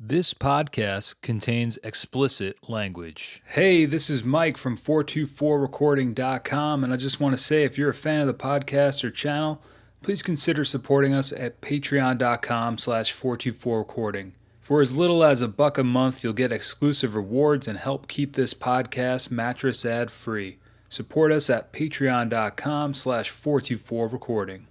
This podcast contains explicit language. Hey, this is Mike from 424recording.com, and I just want to say if you're a fan of the podcast or channel, please consider supporting us at patreon.com/424recording. For as little as $1 a month, you'll get exclusive rewards and help keep this podcast mattress ad free. Support us at patreon.com/424recording.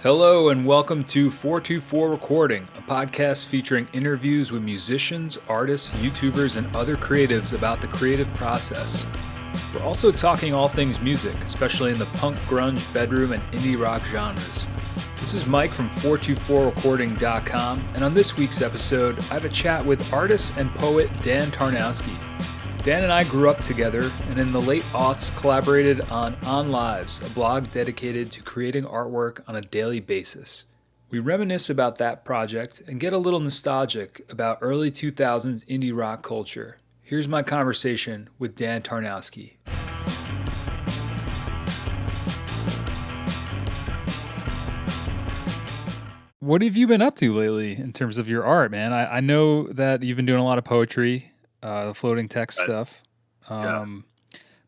Hello and welcome to 424 Recording, a podcast featuring interviews with musicians, artists, YouTubers, and other creatives about the creative process. We're also talking all things music, especially in the punk, grunge, bedroom, and indie rock genres. This is Mike from 424recording.com, and on this week's episode, I have a chat with artist and poet Dan Tarnowski. Dan and I grew up together, and in the late aughts collaborated on Lives, a blog dedicated to creating artwork on a daily basis. We reminisce about that project and get a little nostalgic about early 2000s indie rock culture. Here's my conversation with Dan Tarnowski. What have you been up to lately in terms of your art, man? I know that you've been doing a lot of poetry, floating text stuff. Yeah.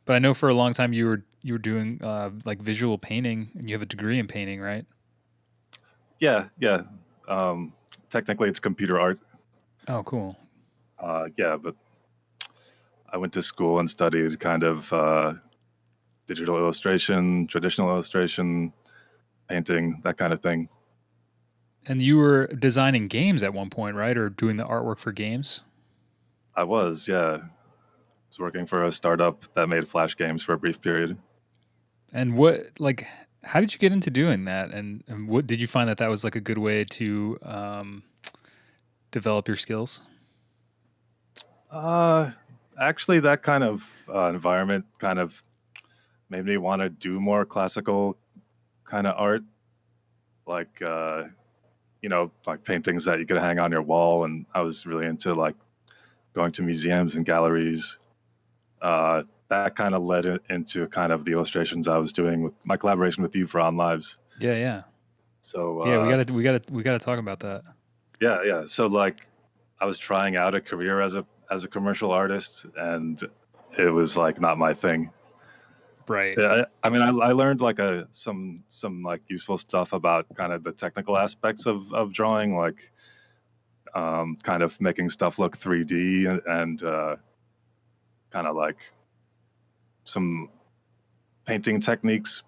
But I know for a long time you were doing like visual painting, and you have a degree in painting, right? Yeah. Technically, it's computer art. Oh, cool. But I went to school and studied kind of digital illustration, traditional illustration, painting, that kind of thing. And you were designing games at one point, right? Or doing the artwork for games? I was working for a startup that made Flash games for a brief period. And how did you get into doing that? And what did you find that was like a good way to develop your skills? Actually, that kind of environment kind of made me want to do more classical kind of art, like like paintings that you could hang on your wall. And I was really into like going to museums and galleries. That kind of led into kind of the illustrations I was doing with my collaboration with you for On Lives. Yeah. So Yeah, we gotta talk about that. yeah. So like, I was trying out a career as a commercial artist, and it was like not my thing. Right. Yeah, I learned like some like useful stuff about kind of the technical aspects of drawing, like kind of making stuff look 3D and kind of like some painting techniques,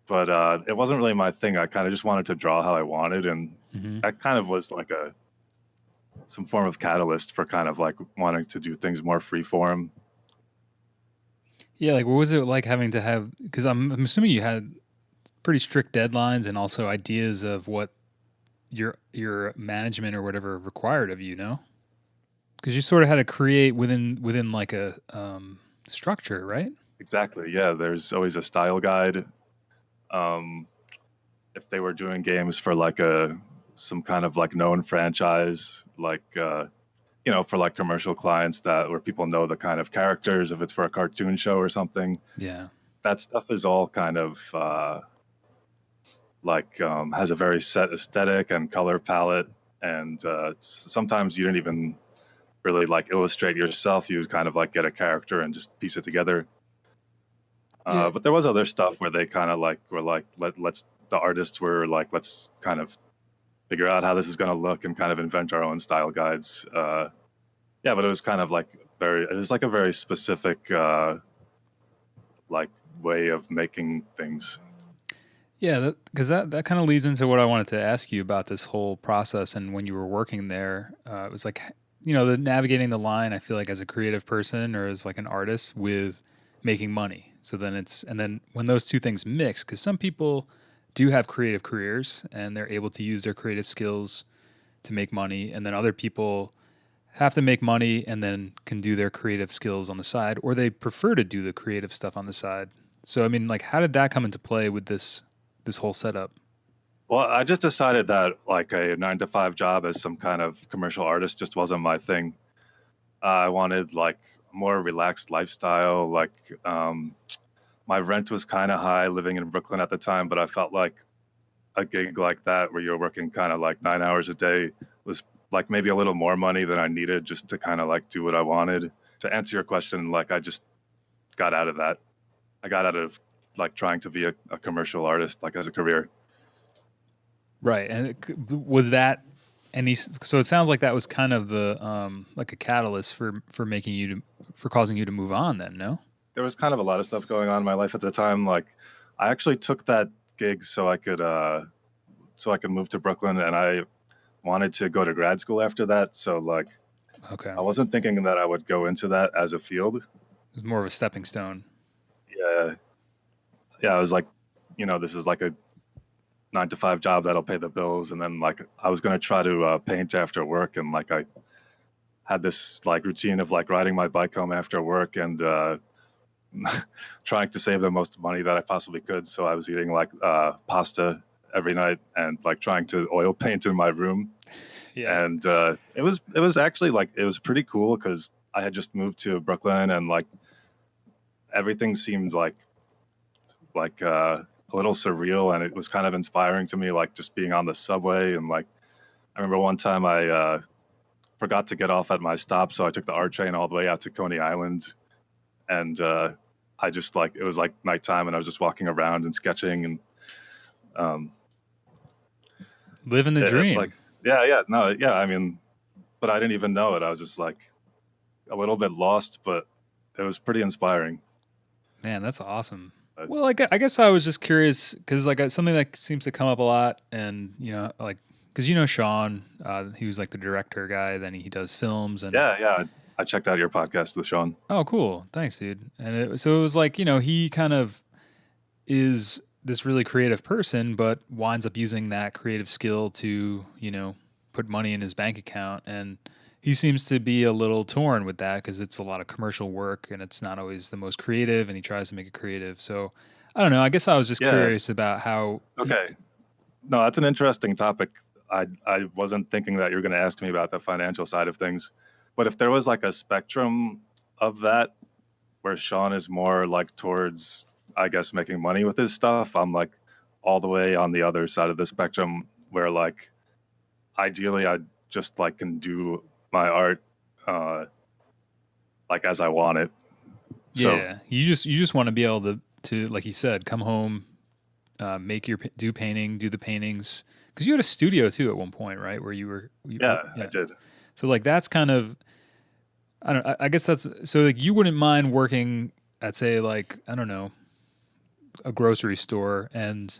but it wasn't really my thing. I kind of just wanted to draw how I wanted, and that kind of was like some form of catalyst for kind of like wanting to do things more free form. Yeah, like what was it like having to have? Because I'm assuming you had pretty strict deadlines and also ideas of what your management or whatever required of you, no? Because you sort of had to create within like a structure, right? Exactly. Yeah. There's always a style guide. Um, if they were doing games for like some kind of like known franchise, like for like commercial clients that where people know the kind of characters, if it's for a cartoon show or something, Yeah. that stuff is all kind of has a very set aesthetic and color palette, and sometimes you didn't even really like illustrate yourself. You would kind of like get a character and just piece it together. Yeah. But there was other stuff where they kind of like were like let's the artists were like, let's kind of figure out how this is going to look and kind of invent our own style guides. But it was kind of like it was like a very specific like way of making things. Yeah, because that kind of leads into what I wanted to ask you about this whole process and when you were working there. It was like, the navigating the line, I feel like as a creative person or as like an artist with making money. So then when those two things mix, because some people do have creative careers and they're able to use their creative skills to make money. And then other people have to make money and then can do their creative skills on the side, or they prefer to do the creative stuff on the side. So, I mean, like, how did that come into play with this whole setup? Well, I just decided that like a 9 to 5 job as some kind of commercial artist just wasn't my thing. I wanted like a more relaxed lifestyle. Like my rent was kind of high living in Brooklyn at the time, but I felt like a gig like that where you're working kind of like 9 hours a day was like maybe a little more money than I needed just to kind of like do what I wanted. To answer your question, like I just got out of that. I got out of like trying to be a commercial artist like as a career. Right. And was that any? So it sounds like that was kind of the like a catalyst for making you to for causing you to move on. Then no. There was kind of a lot of stuff going on in my life at the time. Like I actually took that gig so I could move to Brooklyn, and I wanted to go to grad school after that. So like Okay. I wasn't thinking that I would go into that as a field. It was more of a stepping stone. Yeah. Yeah. I was like, this is like a 9 to 5 job that'll pay the bills. And then like I was going to try to paint after work. And like I had this like routine of like riding my bike home after work and trying to save the most money that I possibly could. So I was eating like pasta every night and like trying to oil paint in my room. Yeah. And it was actually like it was pretty cool because I had just moved to Brooklyn and like everything seemed like a little surreal, and it was kind of inspiring to me, like just being on the subway. And like I remember one time I forgot to get off at my stop, so I took the R train all the way out to Coney Island, and I just like it was like nighttime, and I was just walking around and sketching and living the dream. Like I mean, but I didn't even know it. I was just like a little bit lost, but it was pretty inspiring. Man, that's awesome. Well, I guess I was just curious because like something that seems to come up a lot, and like because Sean, he was like the director guy. Then he does films and yeah. I checked out your podcast with Sean. Oh, cool, thanks, dude. And so it was like he kind of is this really creative person, but winds up using that creative skill to put money in his bank account, and he seems to be a little torn with that because it's a lot of commercial work and it's not always the most creative, and he tries to make it creative. So I don't know. I guess I was just curious about how. Okay. No, that's an interesting topic. I wasn't thinking that you were going to ask me about the financial side of things, but if there was like a spectrum of that where Sean is more like towards, I guess, making money with his stuff, I'm like all the way on the other side of the spectrum where like ideally I just like can do my art like as I want it. So, yeah, you just want to be able to like you said, come home, do the paintings, because you had a studio too at one point, right? Where you were yeah, I did. So like that's kind of I guess that's so like you wouldn't mind working at, say, like I don't know, a grocery store and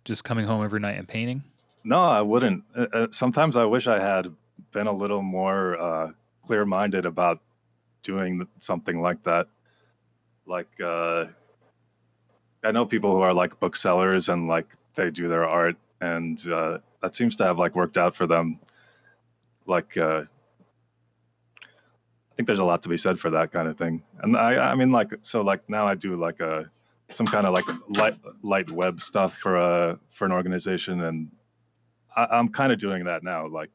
just coming home every night and painting. No, I wouldn't. Sometimes I wish I had been a little more clear-minded about doing something like that. Like I know people who are like booksellers and like they do their art, and that seems to have like worked out for them. Like I think there's a lot to be said for that kind of thing. And I mean like so like now I do like some kind of like light web stuff for an organization, and I'm kind of doing that now, like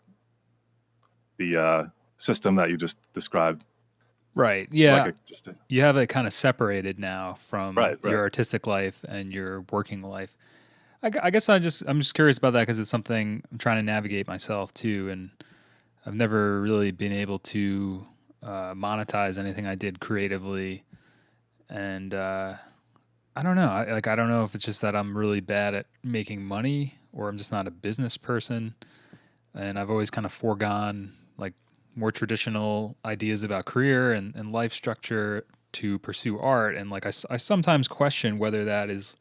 the system that you just described. Right. Yeah. Like you have it kind of separated now from right. your artistic life and your working life. I guess I'm just curious about that because it's something I'm trying to navigate myself too, and I've never really been able to monetize anything I did creatively, and I don't know. I don't know if it's just that I'm really bad at making money, or I'm just not a business person, and I've always kind of foregone like more traditional ideas about career and life structure to pursue art, and like I sometimes question whether that has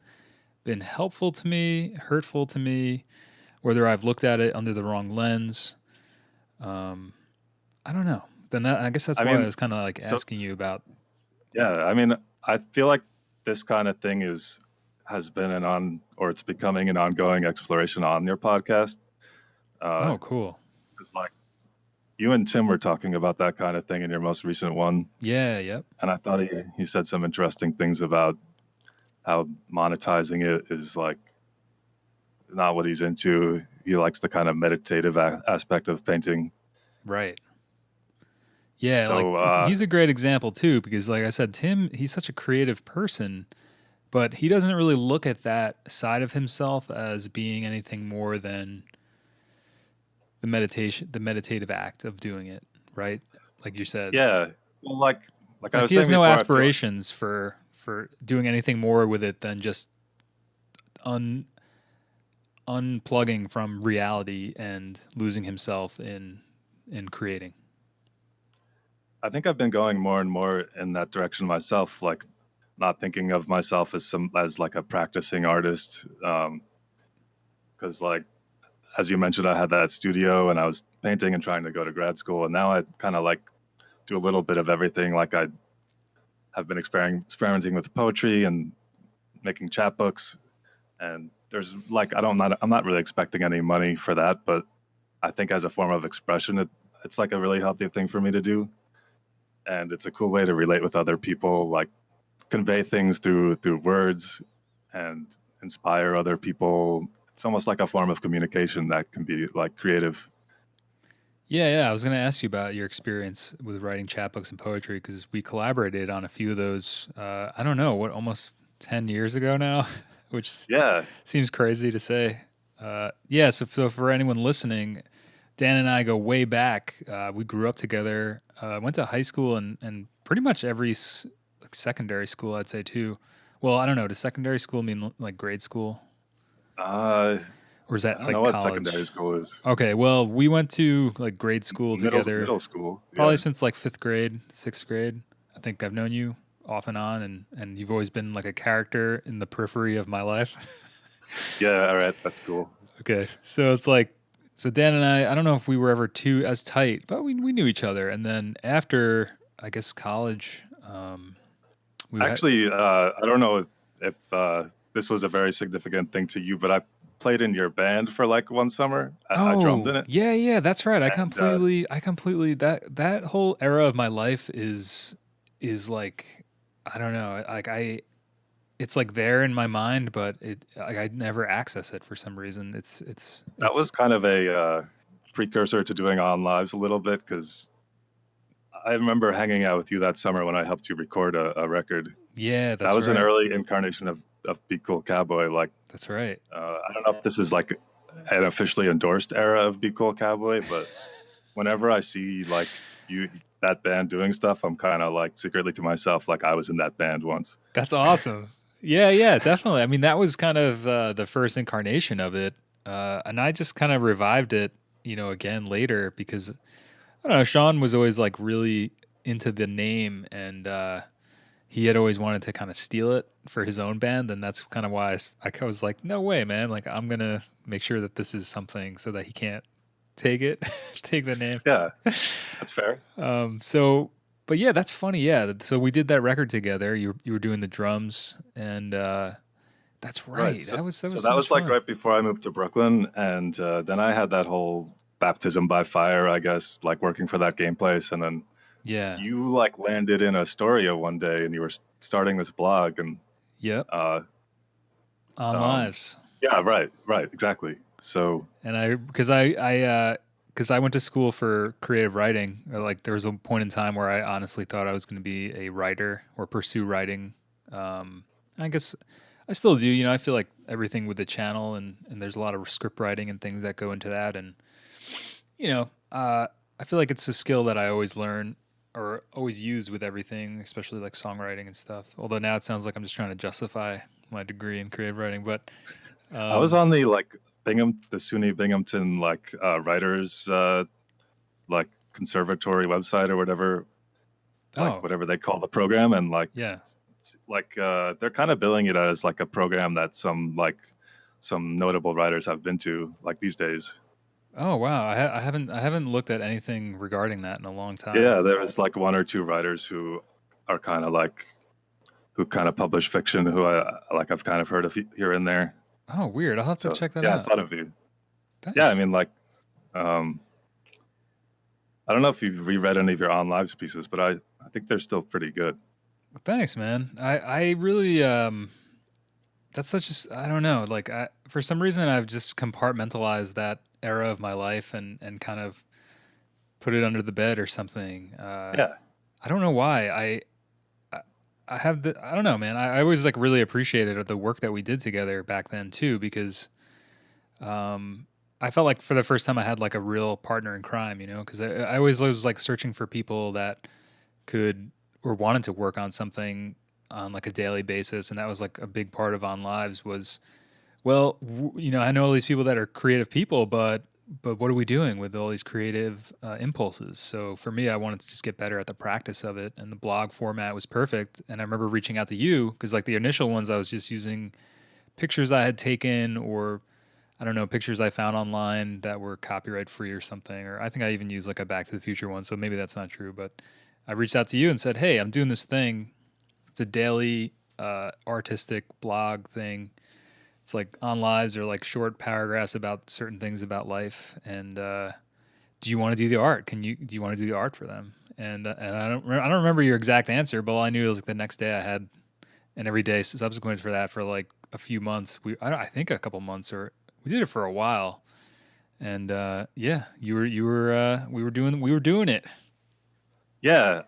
been helpful to me, hurtful to me, whether I've looked at it under the wrong lens. I don't know. Then I guess that's why I was kind of like asking you about. Yeah, I mean, I feel like this kind of thing has been it's becoming an ongoing exploration on your podcast. Oh, cool. It's like you and Tim were talking about that kind of thing in your most recent one. Yeah, yep. And I thought he said some interesting things about how monetizing it is like not what he's into. He likes the kind of meditative aspect of painting. Right. Yeah, so, like he's a great example too, because like I said, Tim, he's such a creative person, but he doesn't really look at that side of himself as being anything more than the meditative act of doing it, right? Like you said, Yeah. Well, like I like was he has saying no before, I feel aspirations for doing anything more with it than just un unplugging from reality and losing himself in creating. I think I've been going more and more in that direction myself, like not thinking of myself as like a practicing artist. Because like as you mentioned, I had that studio and I was painting and trying to go to grad school, and now I kind of like do a little bit of everything. Like I have been experimenting with poetry and making chapbooks, and there's like I'm not really expecting any money for that, but I think as a form of expression, it's like a really healthy thing for me to do, and it's a cool way to relate with other people, like convey things through words and inspire other people. It's almost like a form of communication that can be like creative. Yeah, yeah. I was going to ask you about your experience with writing chapbooks and poetry because we collaborated on a few of those. I don't know what, almost 10 years ago now, which Yeah. seems crazy to say. Yeah. So for anyone listening, Dan and I go way back. We grew up together. Went to high school and pretty much every like secondary school, I'd say too. Well, I don't know. Does secondary school mean like grade school, uh or is I that don't know like what secondary college? school is. Okay, well, we went to like grade school together Middle school, probably yeah. since like fifth grade, sixth grade. I think I've known you off and on, and you've always been like a character in the periphery of my life. Yeah, all right, that's cool. Okay, so it's like, so Dan and I don't know if we were ever too as tight, but we knew each other. And then after, I guess, college, we had, Actually, I don't know if this was a very significant thing to you, but I played in your band for like one summer. I drummed oh in it, yeah, yeah, that's right. and I completely that whole era of my life is like, I don't know, like it's like there in my mind, but it like I never access it for some reason. that It's was kind of a precursor to doing on lives a little bit because I remember hanging out with you that summer when I helped you record a record. yeah, That that's was an right. early incarnation of Be Cool Cowboy. Like, That's right. I don't know if this is like an officially endorsed era of Be Cool Cowboy, but whenever I see like you that band doing stuff, I'm kind of like secretly to myself, like I was in that band once. That's awesome. Yeah, yeah, definitely. I mean, that was kind of the first incarnation of it, and I just kind of revived it, again later because I don't know. Sean was always like really into the name, and he had always wanted to kind of steal it for his own band, and that's kind of why I was like, no way, man. Like, I'm gonna make sure that this is something so that he can't take it, take the name. Yeah, that's fair. So, but yeah, that's funny. Yeah, so we did that record together. You were doing the drums, and that's Right. right. So That was so so that much was like fun. right before I moved to Brooklyn, and then I had that whole baptism by fire, I guess, like working for that game place, and then Yeah. you like landed in Astoria one day, and you were starting this blog, and Yep. uh, On um, lives, yeah, right, exactly. So and because I went to school for creative writing. Like there was a point in time where I honestly thought I was going to be a writer or pursue writing. I guess I still do. I feel like everything with the channel and there's a lot of script writing and things that go into that. And I feel like it's a skill that I always learn or always use with everything, especially like songwriting and stuff. Although now it sounds like I'm just trying to justify my degree in creative writing, but I was um, on the like the SUNY Binghamton like writers like conservatory website or whatever, like oh whatever they call the program, and yeah, they're kind of billing it as like a program that some notable writers have been to like these days. oh wow, I haven't looked at anything regarding that in a long time. Yeah, there was like one or two writers who are kind of like who kind of publish fiction who I've kind of heard of here and there. Oh weird, I'll have to So check that yeah, I out. thought of you. Yeah, I Thanks. mean like um, I don't know if you've reread any of your On Lives pieces, but I think they're still pretty good. Thanks, man. I really that's such a I don't know, like for some reason I've just compartmentalized that era of my life and kind of put it under the bed or something. Yeah, I don't know why. I I have I don't know, man. I always like really appreciated the work that we did together back then too because um I felt like for the first time I had like a real partner in crime, you know, because I always was like searching for people that could or wanted to work on something on like a daily basis, and that was like a big part of On Lives was, well, you know, I know all these people that are creative people, but what are we doing with all these creative impulses? So for me, I wanted to just get better at the practice of it, and the blog format was perfect. And I remember reaching out to you because like the initial ones, I was just using pictures I had taken or I don't know, pictures I found online that were copyright free or something. Or I think I even used like a Back to the Future one. So maybe that's not true. But I reached out to you and said, hey, I'm doing this thing. It's a daily artistic blog thing. It's like on lives or like short paragraphs about certain things about life. And do you want to do the art? Do you want to do the art for them? And I don't remember your exact answer, but all I knew was like the next day I had, and every day subsequent for that for like a few months. I think a couple months or we did it for a while. And yeah, we were doing it. Yeah,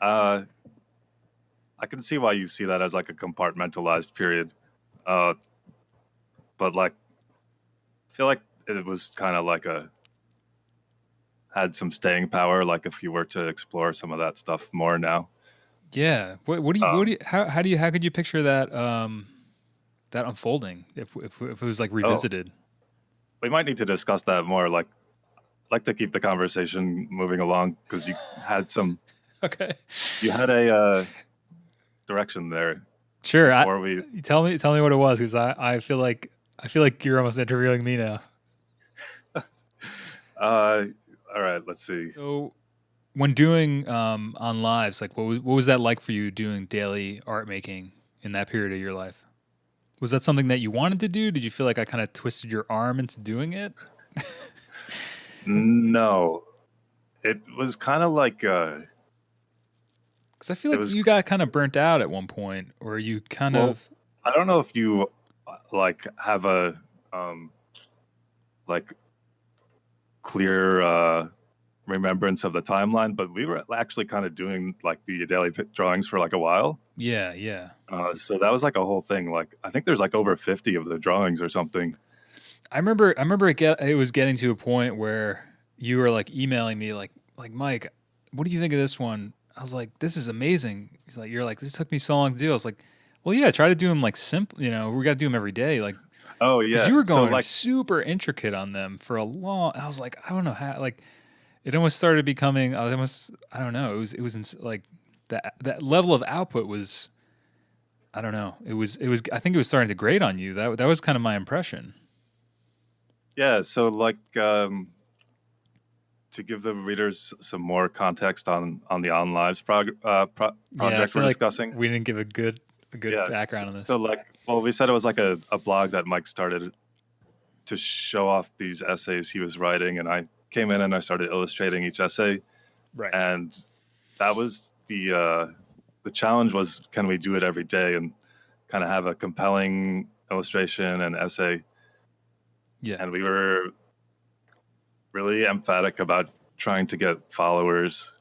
I can see why you see that as like a compartmentalized period. Uh, but like, I feel like it was kind of like had some staying power. Like if you were to explore some of that stuff more now. Yeah. What do you, how could you picture that that unfolding if it was like Oh, revisited? we might need to discuss that more. Like to keep the conversation moving along because Okay. you had a direction there Sure. before we. Tell me what it was because I feel like you're almost interviewing me now. Uh, all right, let's see. So when doing on lives, like what was that like for you doing daily art making in that period of your life? Was that something that you wanted to do? Did you feel like I kind of twisted your arm into doing it? No, it was kind of like Because I feel it like was you got kind of burnt out at one point, or you kind well. of I don't know if you like have a um like clear remembrance of the timeline, but we were actually kind of doing like the daily drawings for like a while. yeah, yeah. So that was like a whole thing. Like I think there's like over 50 of the drawings or something. I remember it was getting to a point where you were like emailing me like Mike, what do you think of this one? I was like, this is amazing. He's like, you're like, this took me so long to do. I was like, well, yeah, try to do them like simple. You know, we got to do them every day, like Oh because yeah. you were So going like super intricate on them for a long. I was like, I don't know how. Like, it almost started becoming. I was almost. I don't know. Like that level of output was. I don't know. It was. I think it was starting to grate on you. That was kind of my impression. yeah. So like to give the readers some more context on the On Lives Yeah, I project we're feel like discussing. we didn't give a good Yeah. background on So this. like, well, we said it was like a blog that Mike started to show off these essays he was writing, and I came in and I started illustrating each essay, Right. and that was the challenge was can we do it every day and kind of have a compelling illustration and essay, Yeah. and we were really emphatic about trying to get followers,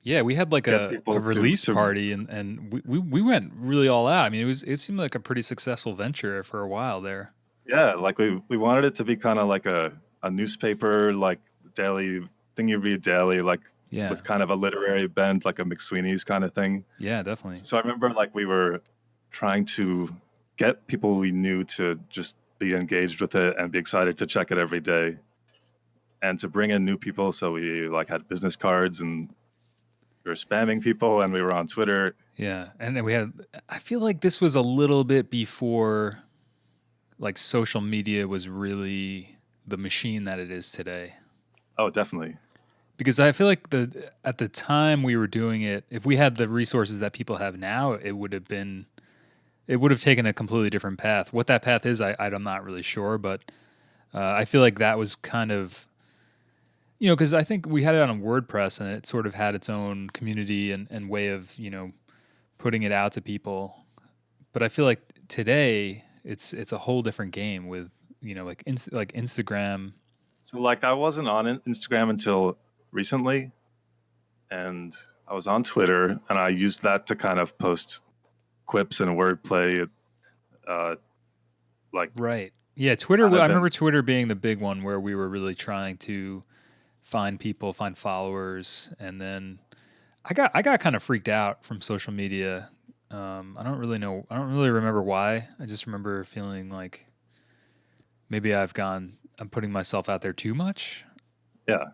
Yeah, we had like get a people release to party and we went really all out. I mean, it seemed like a pretty successful venture for a while there. yeah, like we wanted it to be kind of like a newspaper, like daily thing you read daily, like Yeah. with kind of a literary bent, like a McSweeney's kind of thing. Yeah, definitely. So I remember like we were trying to get people we knew to just be engaged with it and be excited to check it every day and to bring in new people. So we like had business cards and we were spamming people and we were on Twitter. Yeah. And then we had I feel like this was a little bit before like social media was really the machine that it is today. Oh, definitely. Because I feel like the at the time we were doing it, if we had the resources that people have now, it would have taken a completely different path. What that path is, I'm not really sure, but I feel like that was kind of you know because I think we had it on WordPress and it sort of had its own community and way of you know putting it out to people. But I feel like today it's a whole different game with you know like Instagram. So like I wasn't on Instagram until recently and I was on Twitter and I used that to kind of post quips and wordplay, uh, like Right. Yeah, Twitter. kind I of remember been. Twitter being the big one where we were really trying to find people, find followers, and then I got kind of freaked out from social media. I don't really know. I don't really remember why. I just remember feeling like maybe I'm putting myself out there too much Yeah.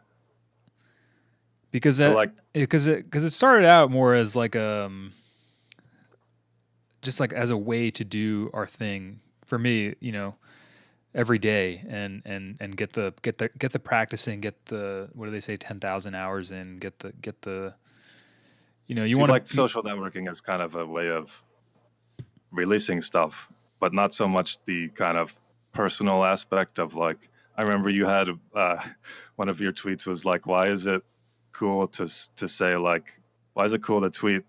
because So like, it started out more as like just like as a way to do our thing for me, every day and get the practicing, get the what do they say 10,000 hours in, get the you so you've want liked to social networking as kind of a way of releasing stuff, but not so much the kind of personal aspect of like. I remember you had one of your tweets was like, "Why is it cool to say like, why is it cool to tweet?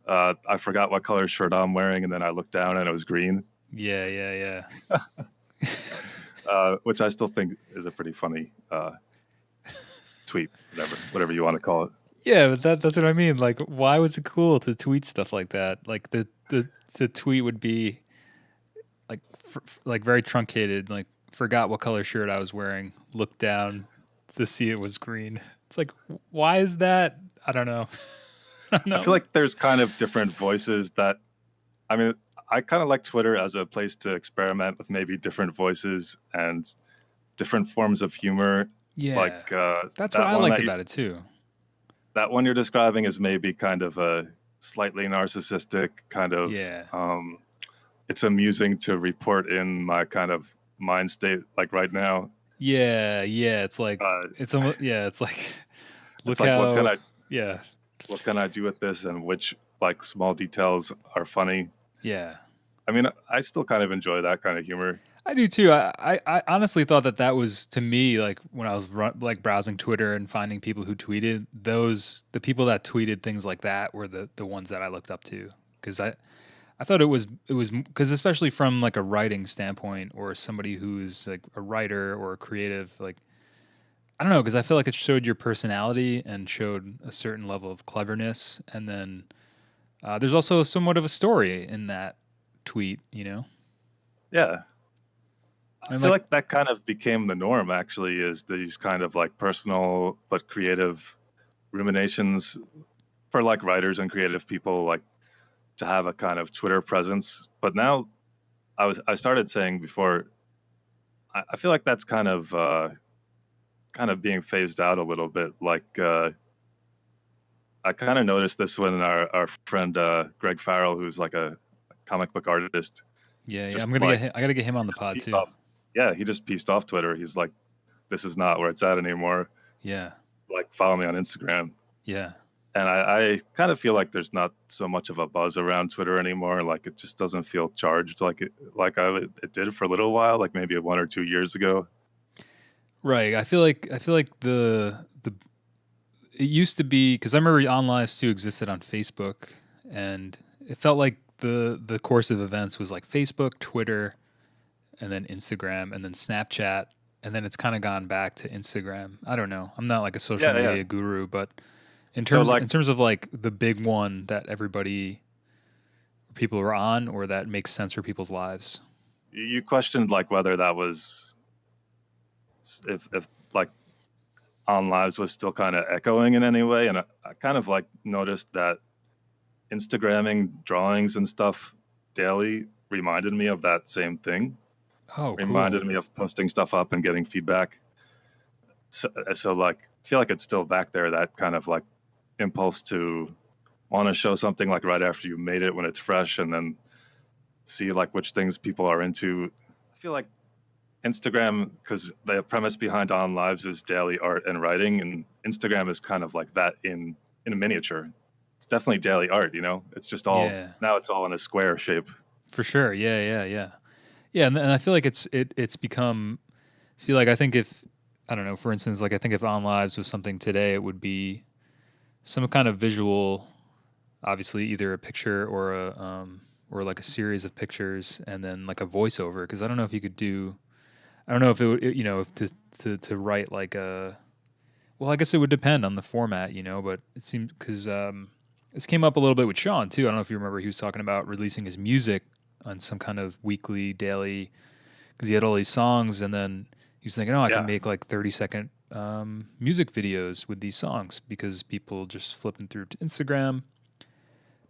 I forgot what color shirt I'm wearing, and then I looked down and it was green," yeah, yeah, yeah. which I still think is a pretty funny tweet, whatever you want to call it. Yeah, but that's what I mean. Like, why was it cool to tweet stuff like that? Like the tweet would be like like very truncated. Like, forgot what color shirt I was wearing. Looked down to see it was green. It's like, why is that? I don't know. I don't I feel know. like there's kind of different voices that I mean, I kind of like Twitter as a place to experiment with maybe different voices and different forms of humor. Yeah, Like that's what that I one liked about it too. that one you're describing is maybe kind of a slightly narcissistic kind of. Yeah, It's amusing to report in my kind of mind state, like right now. yeah, yeah. It's like Uh, it's almost yeah. It's like it's look like how yeah, what can I do with this, and which like small details are funny. yeah. I mean, I still kind of enjoy that kind of humor. I do too. I honestly thought that was to me like when I was like browsing Twitter and finding people who tweeted the people that tweeted things like that were the ones that I looked up to because I thought it was because especially from like a writing standpoint or somebody who's like a writer or a creative like I don't know because I feel like it showed your personality and showed a certain level of cleverness and then there's also somewhat of a story in that tweet. Yeah, I And feel like like that kind of became the norm. Actually, is these kind of like personal but creative ruminations for like writers and creative people, like to have a kind of Twitter presence. But now I started saying before, I feel like that's kind of being phased out a little bit. Like I kind of noticed this when our friend Greg Farrell, who's like a comic book artist, yeah, yeah, just like I gotta get him he on the just pod pieced too. off. Yeah, he just pieced off Twitter. He's like, this is not where it's at anymore. Yeah, Like, follow me on Instagram. yeah, And I kind of feel like there's not so much of a buzz around Twitter anymore. Like it just doesn't feel charged it did for a little while, like maybe 1 or 2 years ago. right. I feel like the it used to be because I remember On Lives too existed on Facebook, and it felt like the course of events was like Facebook, Twitter, and then Instagram, and then Snapchat, and then it's kind of gone back to Instagram. I don't know. I'm not like a social Yeah, yeah. media guru, but in So terms like in terms of like the big one that people are on or that makes sense for people's lives. you questioned like whether that was if like on lives was still kind of echoing in any way, and I kind of like noticed that Instagramming drawings and stuff daily reminded me of that same thing. Oh, Reminded cool. me of posting stuff up and getting feedback. So like I feel like it's still back there, that kind of like impulse to want to show something like right after you made it when it's fresh, and then see like which things people are into. I feel like Instagram, because the premise behind On Lives is daily art and writing, and Instagram is kind of like that in a miniature. It's definitely daily art, It's just all Yeah, now it's all in a square shape. for sure. Yeah, yeah, yeah. Yeah, and I feel like it's become see like I think if I don't know, for instance, like I think if On Lives was something today, it would be some kind of visual, obviously either a picture or like a series of pictures and then like a voiceover because I don't know if you could do I don't know if it would if to write like a well I guess it would depend on the format but it seemed because this came up a little bit with Sean too. I don't know if you remember he was talking about releasing his music on some kind of weekly, daily because he had all these songs, and then he's thinking, oh, I can Yeah. make like 30-second music videos with these songs because people just flipping through to Instagram.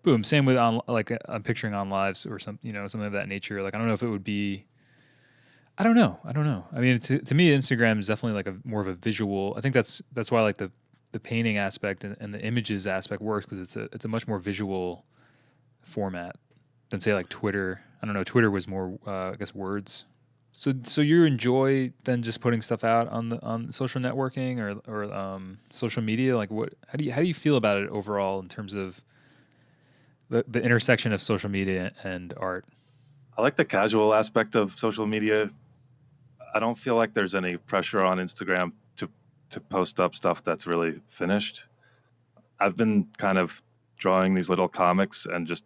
Boom. Same with on like I'm picturing on lives or some something of that nature. Like I don't know if it would be. I don't know. I don't know. I mean, to me, Instagram is definitely like a more of a visual. I think that's why like the painting aspect and the images aspect works because it's a much more visual format than say like Twitter. I don't know. Twitter was more I guess words. So you enjoy then just putting stuff out on social networking or social media? Like what? How do you feel about it overall in terms of the intersection of social media and art? I like the casual aspect of social media. I don't feel like there's any pressure on Instagram to post up stuff that's really finished. I've been kind of drawing these little comics and just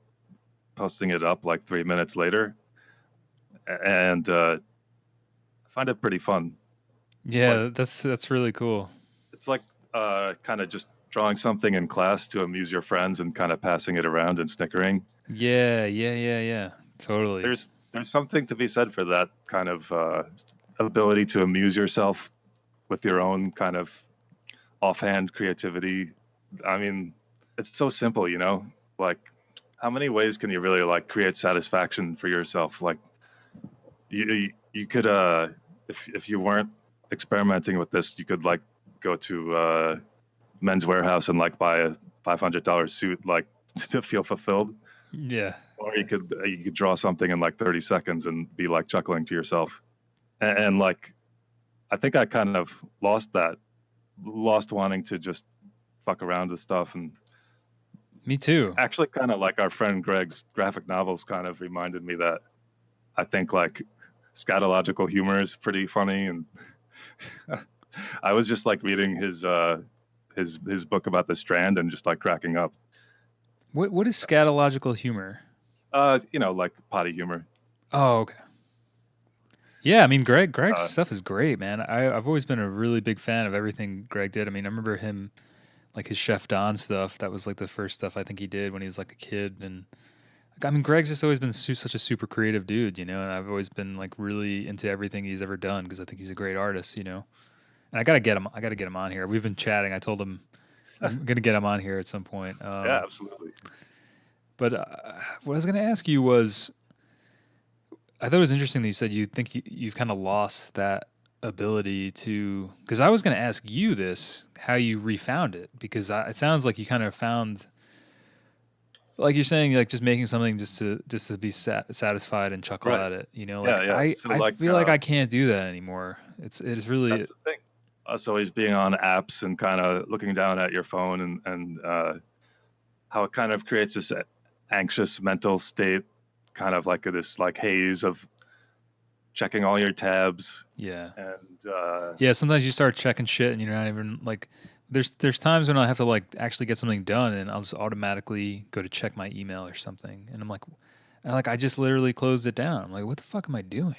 posting it up like 3 minutes later, and I find it pretty fun. It's like Yeah, that's really cool. it's like kind of just drawing something in class to amuse your friends and kind of passing it around and snickering. Yeah, yeah, yeah, yeah. Totally. There's something to be said for that kind of ability to amuse yourself with your own kind of offhand creativity. I mean, it's so simple, you know? Like, how many ways can you really like create satisfaction for yourself? Like, you could if you weren't experimenting with this, you could like go to Men's Warehouse and like buy a $500 suit like to feel fulfilled, Yeah. or you could draw something in like 30 seconds and be like chuckling to yourself. And like, I think I kind of lost wanting to just fuck around with stuff. And Me too. actually, kind of like our friend Greg's graphic novels kind of reminded me that I think like scatological humor is pretty funny. And I was just like reading his book about the Strand and just like cracking up. What is scatological humor? Like potty humor. Oh, okay. Yeah, I mean Greg's Uh, stuff is great, man. I've always been a really big fan of everything Greg did. I mean, I remember him like his Chef Don stuff. That was like the first stuff I think he did when he was like a kid. And like, I mean, Greg's just always been such a super creative dude, and I've always been like really into everything he's ever done because I think he's a great artist. And I gotta get him. I gotta get him on here. We've been chatting. I told him I'm gonna get him on here at some point. yeah, absolutely. But what I was gonna ask you was, I thought it was interesting that you said you think you've kind of lost that ability to. Because I was gonna ask you this, how you refound it, because it sounds like you kind of found, like you're saying, like just making something just to be satisfied and chuckle Right. at it. Yeah, Like yeah. I So I like feel like I can't do that anymore. It's really that's the thing. Us always being on apps and kind of looking down at your phone and how it kind of creates this anxious mental state, kind of like this like haze of checking all your tabs yeah. and Yeah, sometimes you start checking shit and you're not even like there's times when I have to like actually get something done and I'll just automatically go to check my email or something and I'm like I just literally closed it down. I'm like, what the fuck am I doing?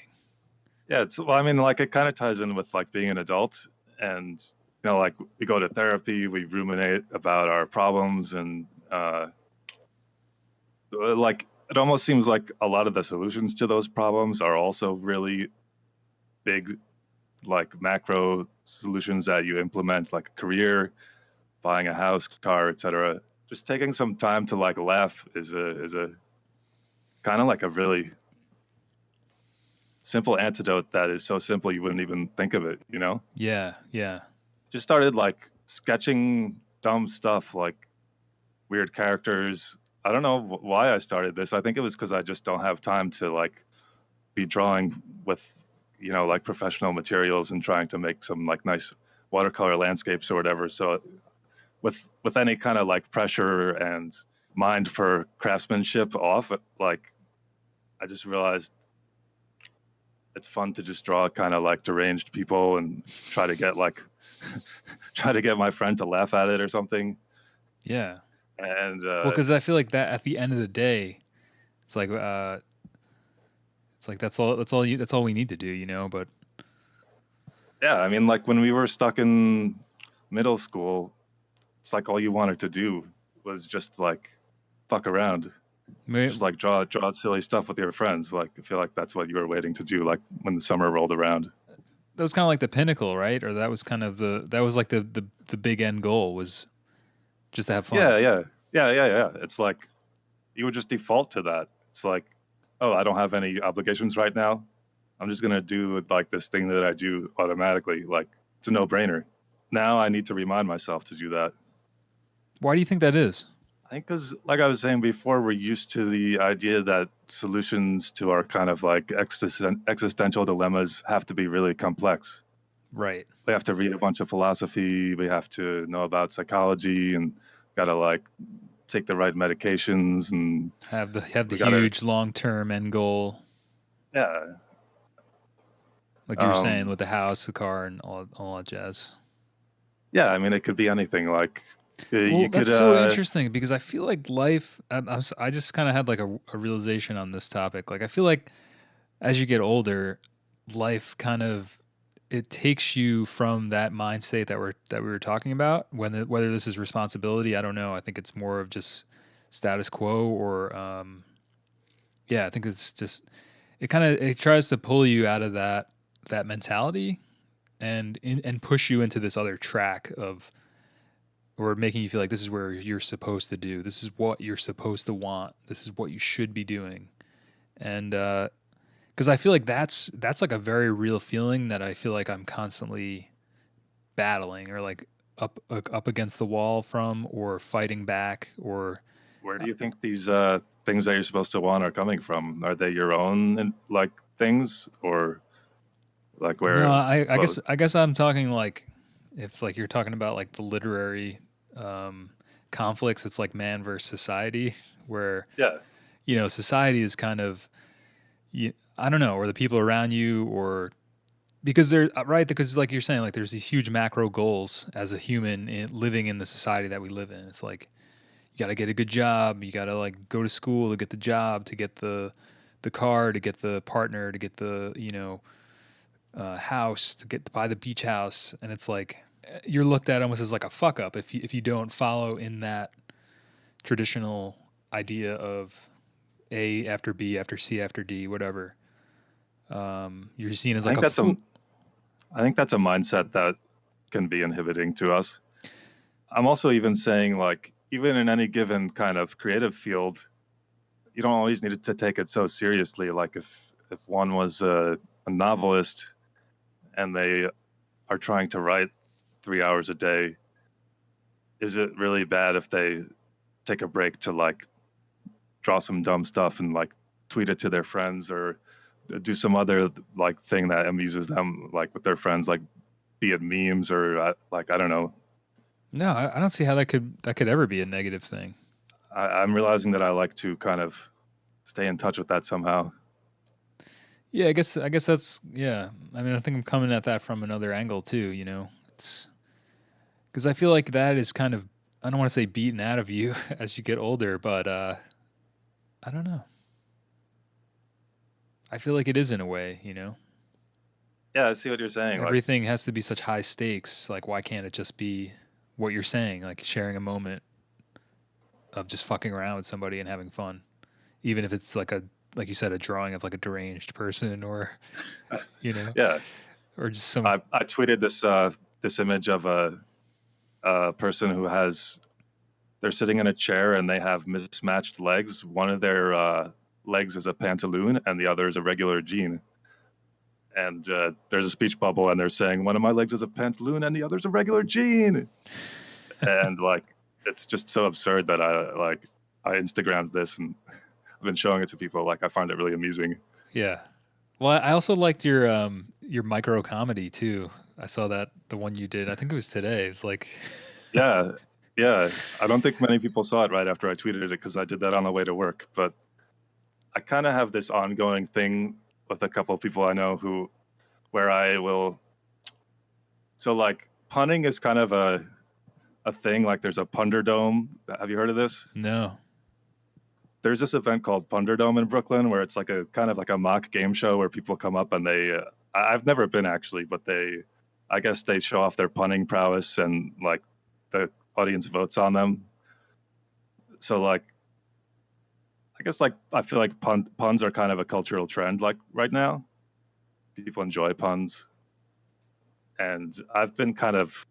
yeah. It's well, I mean, like it kind of ties in with like being an adult and like we go to therapy, we ruminate about our problems and like it almost seems like a lot of the solutions to those problems are also really big like macro solutions that you implement, like a career, buying a house, car, etc. Just taking some time to like laugh is a kind of like a really simple antidote that is so simple you wouldn't even think of it, you know? Yeah, yeah. Just started like sketching dumb stuff like weird characters. I don't know why I started this. I think it was because I just don't have time to like be drawing with like professional materials and trying to make some like nice watercolor landscapes or whatever. So with any kind of like pressure and mind for craftsmanship off, like I just realized it's fun to just draw kind of like deranged people and try to get like try to get my friend to laugh at it or something. Yeah. And Well, cuz I feel like that at the end of the day, it's like that's all we need to do. But yeah, I mean, like when we were stuck in middle school, it's like all you wanted to do was just like fuck around. just like draw silly stuff with your friends. Like I feel like that's what you were waiting to do, like when the summer rolled around. That was kind of like the pinnacle, right? Or that was kind of that was like the big end goal was just to have fun. Yeah. It's like you would just default to that. It's like, oh, I don't have any obligations right now. I'm just gonna do like this thing that I do automatically. Like it's a no-brainer. Now I need to remind myself to do that. Why do you think that is? I think because, like I was saying before, we're used to the idea that solutions to our kind of like existential dilemmas have to be really complex. Right. We have to read a bunch of philosophy. We have to know about psychology, and gotta like take the right medications, and Have the we gotta, huge long term end goal, yeah. like you were saying with the house, the car, and all that jazz. Yeah, I mean, it could be anything. Like Well, you could, that's so interesting because I feel like life. I just kind of had like a realization on this topic. Like I feel like as you get older, life kind of it takes you from that mind state that we were talking about. Whether this is responsibility, I don't know. I think it's more of just status quo, or yeah, I think it's just it tries to pull you out of that mentality and push you into this other track of or making you feel like this is where you're supposed to do. This is what you're supposed to want. This is what you should be doing. And because I feel like that's like a very real feeling that I feel like I'm constantly battling or like up against the wall from or fighting back or where do you think these things that you're supposed to want are coming from? Are they your own like things, or like no, where? Well, I guess I'm talking like if like you're talking about like the literary um, conflicts, it's like man versus society, where yeah, society is kind of I don't know, or the people around you, or because they're right because like you're saying, like there's these huge macro goals as a human living in the society that we live in. It's like you got to get a good job, you got to like go to school to get the job, to get the car, to get the partner, to get the house, to buy the beach house, and it's like you're looked at almost as like a fuck up if you don't follow in that traditional idea of A after B after C after D, whatever. You're seen as I like think a that's a fool. I think that's a mindset that can be inhibiting to us. I'm also even saying like even in any given kind of creative field, you don't always need to take it so seriously. Like if one was a novelist and they are trying to write 3 hours a day, is it really bad if they take a break to like draw some dumb stuff and like tweet it to their friends, or do some other like thing that amuses them, like with their friends, like be it memes or like I don't know. No, I don't see how that could ever be a negative thing. I'm realizing that I like to kind of stay in touch with that somehow. Yeah, I guess that's yeah. I mean, I think I'm coming at that from another angle too. It's because I feel like that is kind of I don't want to say beaten out of you as you get older, but I don't know. I feel like it is in a way. Yeah, I see what you're saying. Like, Everything has to be such high stakes. Like, why can't it just be what you're saying? Like sharing a moment of just fucking around with somebody and having fun, even if it's like you said, a drawing of like a deranged person, or you know, yeah, or just some. I tweeted this image of a person who has they're sitting in a chair and they have mismatched legs. One of their legs is a pantaloon and the other is a regular jean. And there's a speech bubble and they're saying one of my legs is a pantaloon and the other's a regular jean. And like it's just so absurd that I Instagrammed this and I've been showing it to people. Like I find it really amusing. Yeah. Well, I also liked your micro comedy too. I saw that the one you did. I think it was today. It was like, Yeah, yeah. I don't think many people saw it right after I tweeted it because I did that on the way to work. But I kind of have this ongoing thing with a couple of people I know who, where I will. So like punning is kind of a thing. Like there's a Punderdome. Have you heard of this? no. There's this event called Punderdome in Brooklyn where it's like a kind of like a mock game show where people come up and I've never been actually, but I guess they show off their punning prowess and like the audience votes on them. So like I guess like I feel like puns are kind of a cultural trend like right now. People enjoy puns, and I've been kind of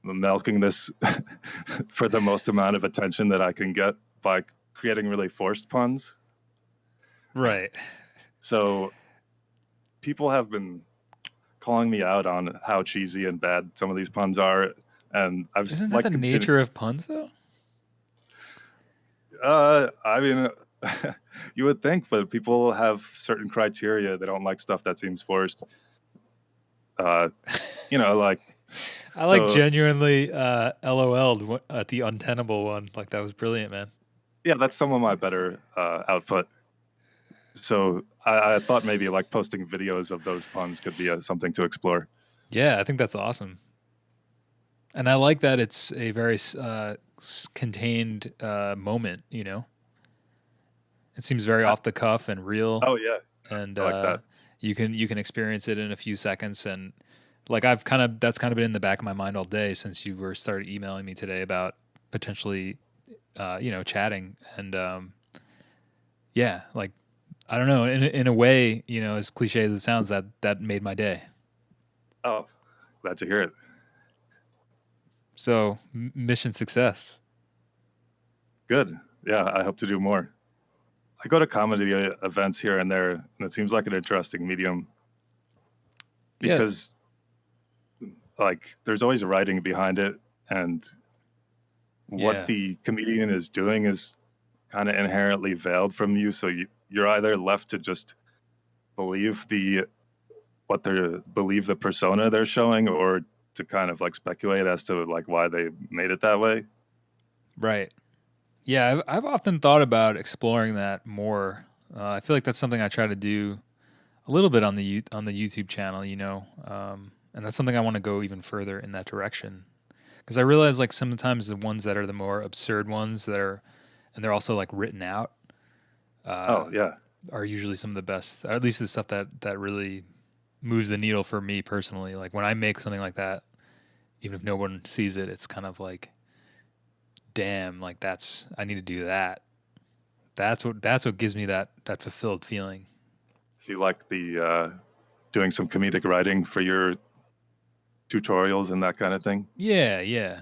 milking this for the most amount of attention that I can get by creating really forced puns. Right. So people have been calling me out on how cheesy and bad some of these puns are, and I've Isn't that like the continued. nature of puns, though? I mean, you would think, but people have certain criteria. They don't like stuff that seems forced. Uh, like I like so. genuinely LOL'd at the untenable one. Like that was brilliant, man. Yeah, that's some of my better output. So I thought maybe like posting videos of those puns could be something to explore. Yeah, I think that's awesome. And I like that it's a very contained moment, you know? It seems very I, off the cuff and real, oh yeah, and I like that. you can experience it in a few seconds. And like that's kind of been in the back of my mind all day since you were started emailing me today about potentially, chatting. And yeah, like I don't know, in a way, as cliche as it sounds, that made my day. Oh, glad to hear it. So mission success. Good. Yeah, I hope to do more. I go to comedy events here and there, and it seems like an interesting medium Yeah, because like there's always writing behind it, and what yeah, the comedian is doing is kind of inherently veiled from you. So you're either left to just believe believe the persona they're showing, or to kind of like speculate as to like why they made it that way. right. Yeah, I've often thought about exploring that more. I feel like that's something I try to do a little bit on the YouTube channel, and that's something I want to go even further in that direction. Because I realize like sometimes the ones that are the more absurd ones and they're also like written out, uh, Oh yeah. are usually some of the best. Or at least the stuff that really moves the needle for me personally. Like when I make something like that, even if no one sees it, it's kind of like, damn, like I need to do that. That's what gives me that fulfilled feeling. So you like the doing some comedic writing for your tutorials and that kind of thing? Yeah, yeah.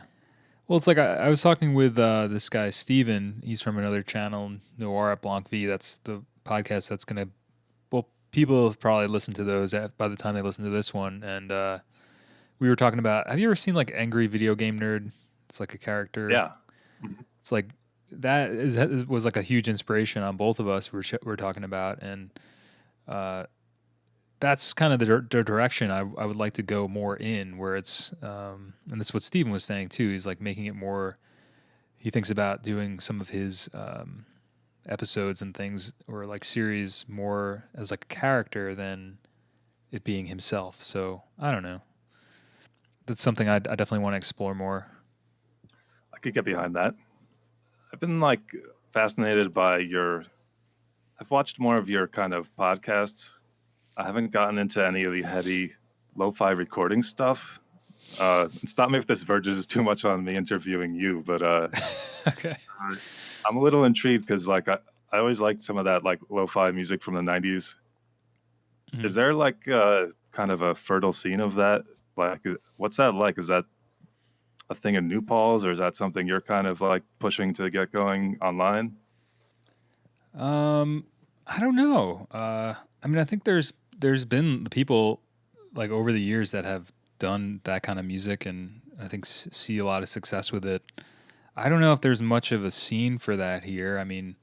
Well, it's like I was talking with this guy Steven. He's from another channel, Noir at Blanc V. That's the podcast that's gonna. Well, people have probably listened to those by the time they listen to this one. And we were talking about. Have you ever seen like Angry Video Game Nerd? It's like a character. Yeah. Mhm. It's like that was like a huge inspiration on both of us. We're talking about, and uh, that's kind of the direction I would like to go more in, where it's and that's what Steven was saying too. He's like making it more. He thinks about doing some of his episodes and things or like series more as like a character than it being himself. So I don't know. That's something I definitely want to explore more. I could get behind that. I've been like fascinated by I've watched more of your kind of podcasts. I haven't gotten into any of the heady lo-fi recording stuff. Stop me if this verges too much on me interviewing you, but Okay. I'm a little intrigued because like I always liked some of that like lo-fi music from the 90s. Is Mhm. there like kind of a fertile scene of that? Like, what's that like? Is that a thing in New Paltz, or is that something you're kind of like pushing to get going online? Um, I don't know. I mean, I think there's been people like over the years that have done that kind of music, and I think see a lot of success with it. I don't know if there's much of a scene for that here. I mean,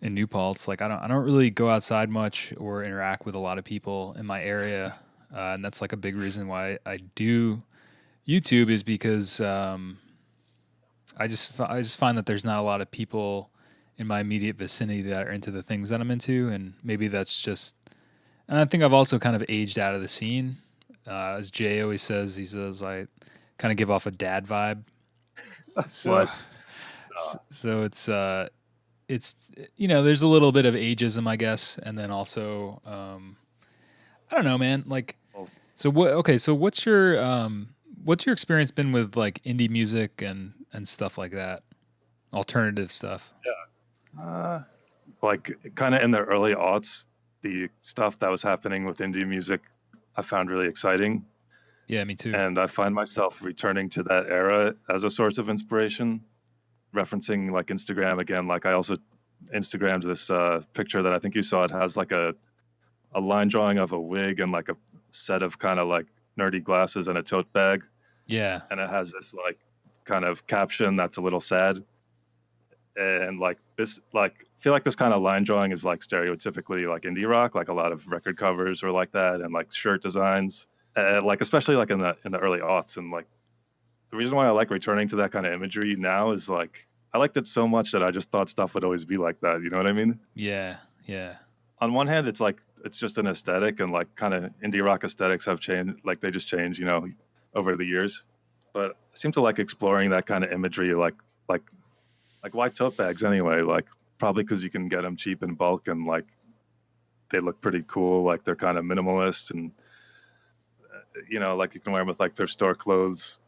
in New Paltz, like I don't really go outside much or interact with a lot of people in my area, and that's like a big reason why I do YouTube is because I just find that there's not a lot of people in my immediate vicinity that are into the things that I'm into, and maybe that's just. And I think I've also kind of aged out of the scene. As Jay always says, he says I kind of give off a dad vibe. So, What? so it's there's a little bit of ageism, I guess, and then also I don't know, man. Like, Well, so what? Okay, so what's your experience been with like indie music and stuff like that, alternative stuff? Uh, like kind of in the early aughts, the stuff that was happening with indie music, I found really exciting, Yeah, me too. and I find myself returning to that era as a source of inspiration. Referencing like Instagram again, like I also Instagrammed this picture that I think you saw. It has like a line drawing of a wig and like a set of kind of like nerdy glasses and a tote bag, Yeah. and it has this like kind of caption that's a little sad. And like this, like I feel like this kind of line drawing is like stereotypically like indie rock, like a lot of record covers are like that, and like shirt designs, like especially like in the early aughts. And like the reason why I like returning to that kind of imagery now is like I liked it so much that I just thought stuff would always be like that. You know what I mean? Yeah. Yeah. On one hand, it's like it's just an aesthetic, and like kind of indie rock aesthetics have changed, like they just change, you know, over the years. But I seem to like exploring that kind of imagery, like like why tote bags anyway? Like probably because you can get them cheap in bulk, and like they look pretty cool. Like they're kind of minimalist, and you know, like you can wear them with like their store clothes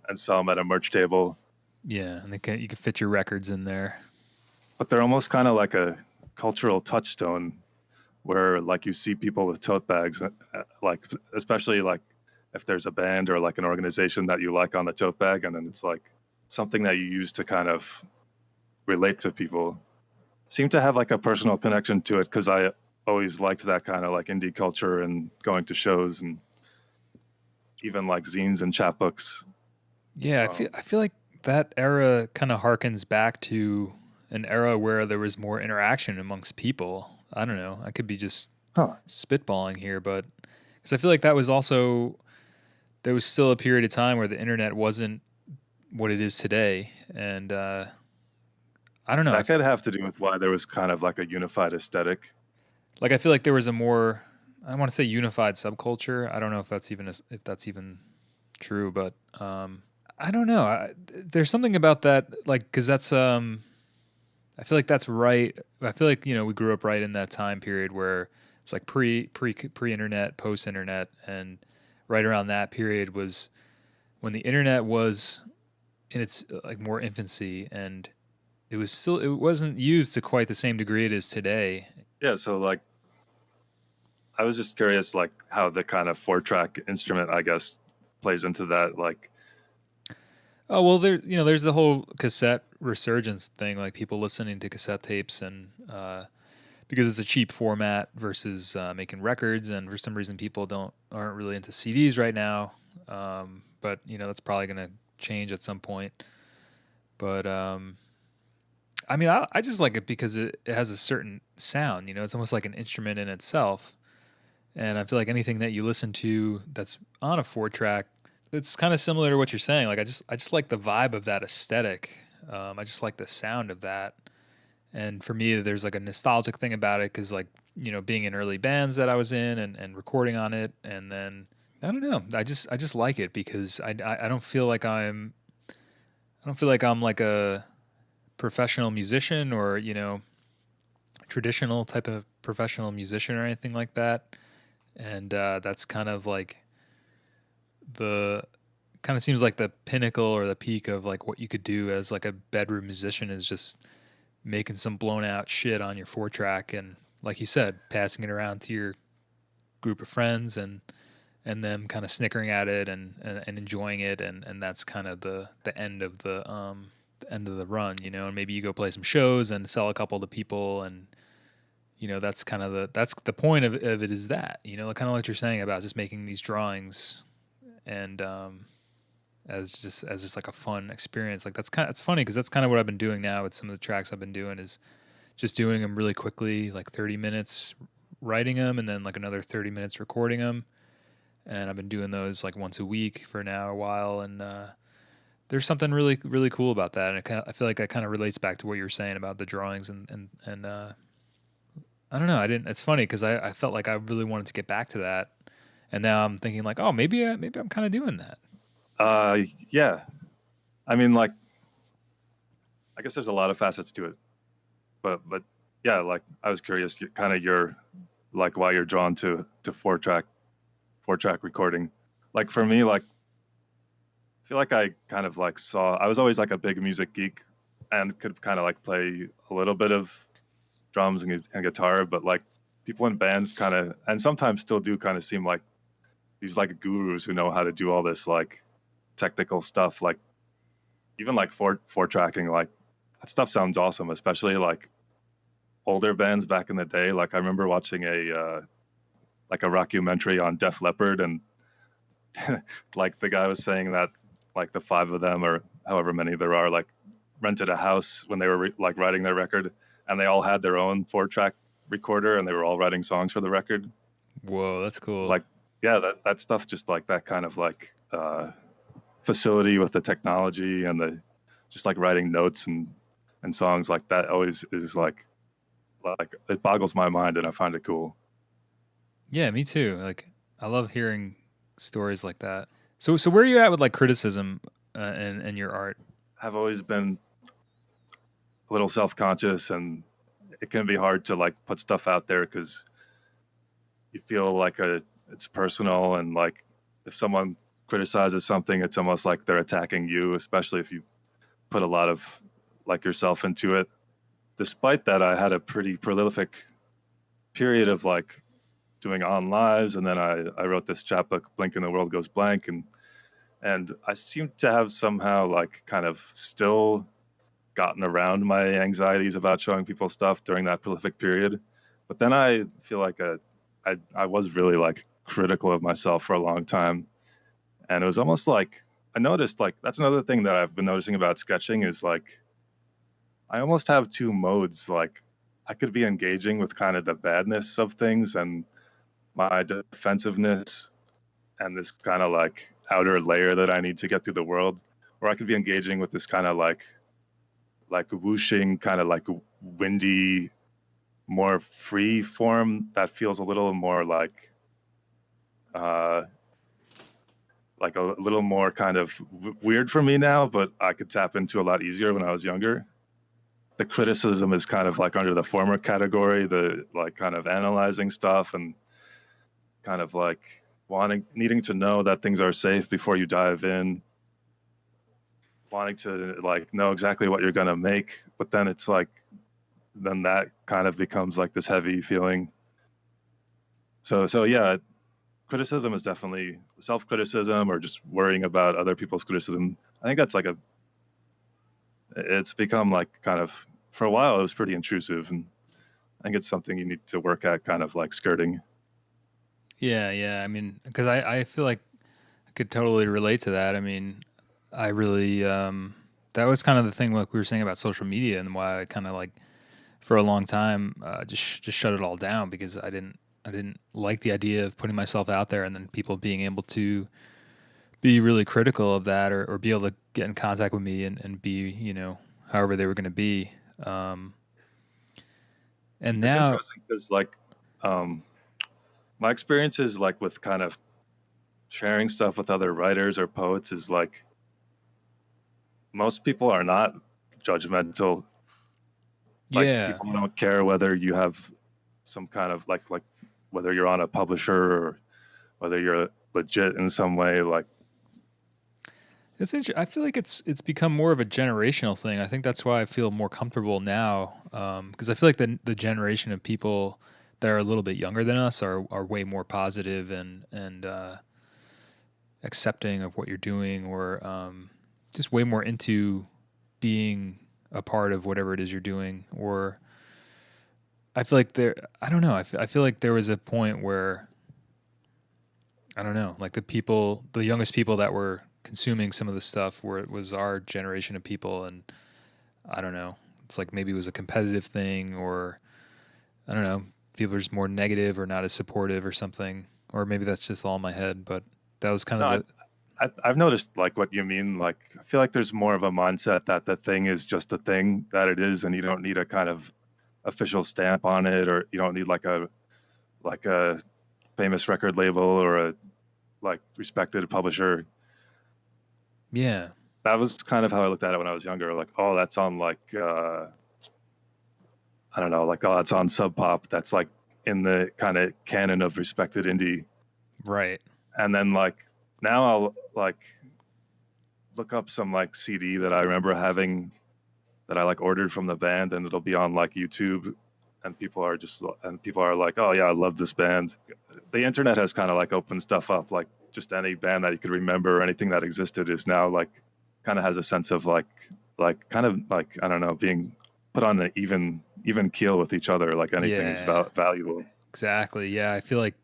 and sell them at a merch table. Yeah. And you can fit your records in there. But they're almost kind of like a cultural touchstone where like you see people with tote bags, like especially like if there's a band or like an organization that you like on the tote bag, and then it's like something that you use to kind of relate to people. Seem to have like a personal connection to it because I always liked that kind of like indie culture and going to shows and even like zines and chapbooks. Yeah, I feel like that era kind of harkens back to an era where there was more interaction amongst people. I don't know. I could be just Huh. spitballing here, but because I feel like that was also there was still a period of time where the internet wasn't what it is today, and I don't know. That could have to do with why there was kind of like a unified aesthetic. Like I feel like there was a more I want to say unified subculture. I don't know if that's even true, but I don't know. There's something about that, like, because that's I feel like that's right. I feel like we grew up right in that time period where it's like pre internet, post internet, and right around that period was when the internet was in its like more infancy, and it wasn't used to quite the same degree it is today. Yeah, so like I was just curious like how the kind of 4-track instrument I guess plays into that like Oh well, there's the whole cassette resurgence thing, like people listening to cassette tapes, and because it's a cheap format versus making records, and for some reason people aren't really into CDs right now. But that's probably gonna change at some point. But I mean, I just like it because it has a certain sound. It's almost like an instrument in itself, and I feel like anything that you listen to that's on a 4-track, it's kind of similar to what you're saying. Like I just like the vibe of that aesthetic. I just like the sound of that. And for me, there's like a nostalgic thing about it because like being in early bands that I was in and recording on it, and then I don't know, I just like it because I don't feel like I'm like a professional musician or traditional type of professional musician or anything like that. And that's kind of like the kind of seems like the pinnacle or the peak of like what you could do as like a bedroom musician is just making some blown out shit on your 4-track, and like you said, passing it around to your group of friends and them kind of snickering at it and enjoying it, and that's kind of the end of the end of the run, and maybe you go play some shows and sell a couple to people, and that's kind of that's the point of it is that kind of what you're saying about just making these drawings and as just like a fun experience. Like it's funny because that's kind of what I've been doing now with some of the tracks I've been doing is just doing them really quickly, like 30 minutes writing them and then like another 30 minutes recording them. And I've been doing those like once a week for now a while, and there's something really really cool about that, and I feel like that kind of relates back to what you were saying about the drawings and I don't know. I didn't. It's funny because I felt like I really wanted to get back to that, and now I'm thinking like, oh, maybe I'm kind of doing that. Yeah, I mean like I guess there's a lot of facets to it, but yeah, like I was curious kind of your like why you're drawn to 4-track recording. Like for me, like I feel like I kind of like saw I was always like a big music geek and could kind of like play a little bit of drums and guitar, but like people in bands kind of, and sometimes still do kind of seem like these like gurus who know how to do all this like technical stuff, like even like four tracking, like that stuff sounds awesome, especially like older bands back in the day. Like I remember watching a rockumentary on Def Leppard, and like the guy was saying that like the five of them or however many there are like rented a house when they were like writing their record, and they all had their own 4-track recorder, and they were all writing songs for the record. Whoa, that's cool. Like yeah, that stuff, just like that kind of like facility with the technology and the just like writing notes and songs like that always is like it boggles my mind, and I find it cool. Yeah, me too. Like I love hearing stories like that. So where are you at with like criticism and your art? I've always been a little self-conscious, and it can be hard to like put stuff out there because you feel like it's personal, and like if someone criticizes something, it's almost like they're attacking you, especially if you put a lot of like yourself into it. Despite that, I had a pretty prolific period of like doing on lives, and then I wrote this chapbook, Blink and the World Goes Blank, and I seem to have somehow like kind of still gotten around my anxieties about showing people stuff during that prolific period. But then I feel like I was really like critical of myself for a long time, and it was almost like I noticed like that's another thing that I've been noticing about sketching is like I almost have two modes. Like I could be engaging with kind of the badness of things and my defensiveness and this kind of like outer layer that I need to get through the world, or I could be engaging with this kind of like whooshing, kind of like windy, more free form that feels a little more uh, like a little more kind of weird for me now, but I could tap into a lot easier when I was younger. The criticism is kind of like under the former category, the like kind of analyzing stuff and kind of like needing to know that things are safe before you dive in, wanting to like know exactly what you're going to make, but then it's like then that kind of becomes like this heavy feeling. So yeah, criticism is definitely self-criticism or just worrying about other people's criticism. I think that's like it's become like kind of for a while it was pretty intrusive, and I think it's something you need to work at kind of like skirting. Yeah, yeah. I mean, because I feel like I could totally relate to that. I mean, I really that was kind of the thing like we were saying about social media and why I kind of like for a long time just shut it all down because I didn't like the idea of putting myself out there and then people being able to be really critical of that or be able to get in contact with me and be however they were going to be. Um, and It's now, interesting because like um, my experiences like with kind of sharing stuff with other writers or poets is like most people are not judgmental. Like yeah, people don't care whether you have some kind of like whether you're on a publisher or whether you're legit in some way. Like I feel like it's become more of a generational thing. I think that's why I feel more comfortable now because I feel like the generation of people that are a little bit younger than us are way more positive and accepting of what you're doing or just way more into being a part of whatever it is you're doing or I feel like I don't know. I feel like there was a point where I don't know, like the youngest people that were consuming some of the stuff where it was our generation of people. And I don't know, it's like maybe it was a competitive thing or I don't know, people are just more negative or not as supportive or something. Or maybe that's just all in my head, but that was kind no, of the, I've noticed like what you mean. Like I feel like there's more of a mindset that the thing is just the thing that it is, and you don't need a kind of official stamp on it, or you don't need like a famous record label or a like respected publisher. yeah. That was kind of how I looked at it when I was younger. Like, oh, that's on like I don't know, like oh, that's on Sub Pop. That's like in the kind of canon of respected indie. Right. And then like now I'll like look up some like CD that I remember having that I like ordered from the band, and it'll be on like YouTube, and people are like, oh yeah, I love this band. The internet has kind of like opened stuff up, like just any band that you could remember or anything that existed is now like kind of has a sense of like kind of like, I don't know, being put on an even keel with each other, like anything is Yeah, valuable. exactly. Yeah, I feel like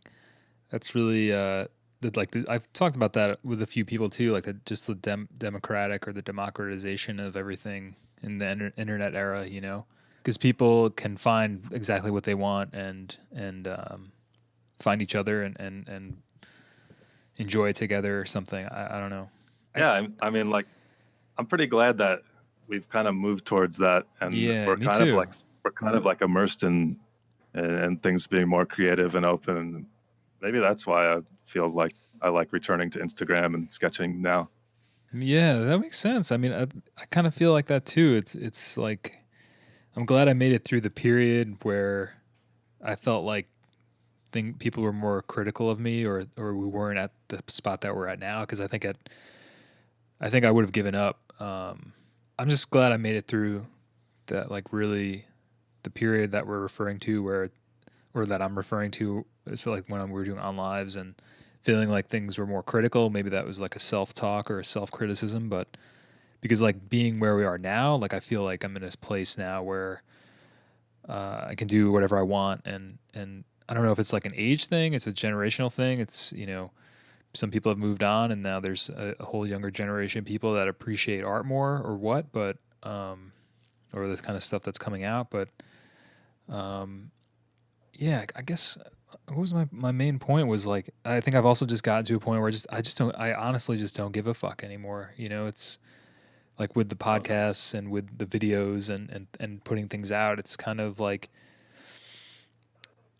that's really I've talked about that with a few people too, like just the democratic or the democratization of everything in the internet era, you know, because people can find exactly what they want and find each other and enjoy it together or something. I don't know. I, Yeah, I mean, like I'm pretty glad that we've kind of moved towards that, and yeah, me too. we're kind of like immersed in things being more creative and open. And maybe that's why I feel like I like returning to Instagram and sketching now. Yeah, that makes sense. I mean, I kind of feel like that too. It's like I'm glad I made it through the period where I felt like people were more critical of me or we weren't at the spot that we're at now because I think I would have given up. I'm just glad I made it through that, like really the period that we're referring to where or that I'm referring to is like when we were doing on lives and feeling like things were more critical. Maybe that was like a self talk or a self criticism, but because like being where we are now, like I feel like I'm in this place now where I can do whatever I want, and I don't know if it's like an age thing, it's a generational thing. It's you know some people have moved on, and now there's a whole younger generation of people that appreciate art more, or what, but or this kind of stuff that's coming out, but um, yeah, I guess what was my main point was like I think I've also just gotten to a point where I honestly just don't give a fuck anymore. You know, it's like with the Oh, nice. podcasts and with the videos and putting things out, it's kind of like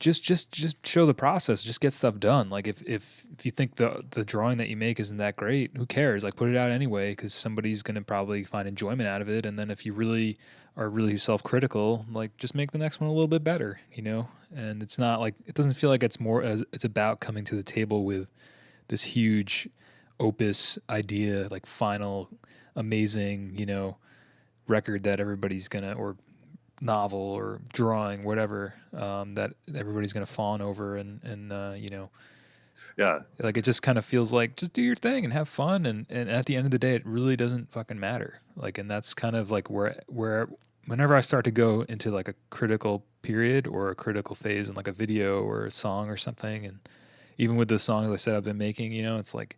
just show the process, just get stuff done. Like if you think the drawing that you make isn't that great, who cares? Like put it out anyway because somebody's gonna probably find enjoyment out of it. And then if you really are really self-critical, like just make the next one a little bit better, you know. And it's not like it doesn't feel like it's more as it's about coming to the table with this huge opus idea, like final amazing, you know, record that everybody's gonna or novel or drawing, whatever, that everybody's gonna fawn over and you know, Yeah, like it just kind of feels like just do your thing and have fun and at the end of the day, it really doesn't fucking matter. Like, and that's kind of like where whenever I start to go into like a critical period or a critical phase in like a video or a song or something, and even with the songs I said I've been making, you know, it's like